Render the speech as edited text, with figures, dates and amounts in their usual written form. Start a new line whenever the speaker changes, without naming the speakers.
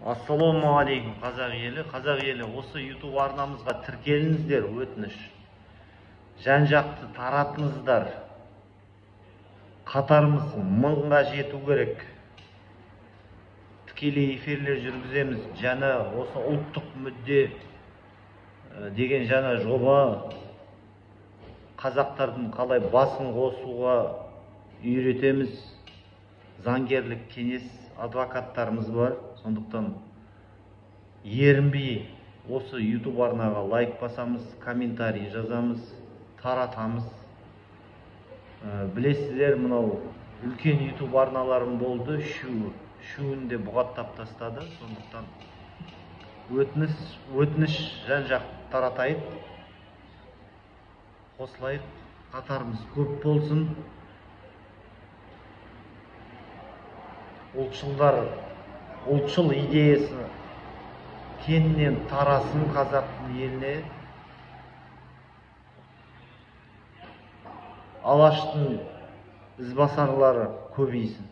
Ассалаумағалейкум қазақ елі, осы YouTube арнамызға тіркеліңіздер, өтініш. Жан-жақты таратыңыздар. Қатарымыз 1000-ға жету керек. Тікелей эфирлер жүргіземіз. Жаңа осы ұлттық мүдде деген жаңа жоба қазақтардың қалай басын қосуға үйретеміз. Заңгерлік кеңес адвокаттарымыз бар. Сондықтан ерінбей осы YouTube арнаға лайк басамыз, комментарий жазамыз, таратамыз. Білесіздер, мынау үлкен YouTube арналарым болды, шуінде бұғаттап тастады. Сондықтан өтініш жан-жақ таратайық, қосылайық, қатарымыз көп болсын. Ұлтшыл идеясы кеңінен тарасын қазақтың еліне. Алаштың ізбасарлары көбейсін.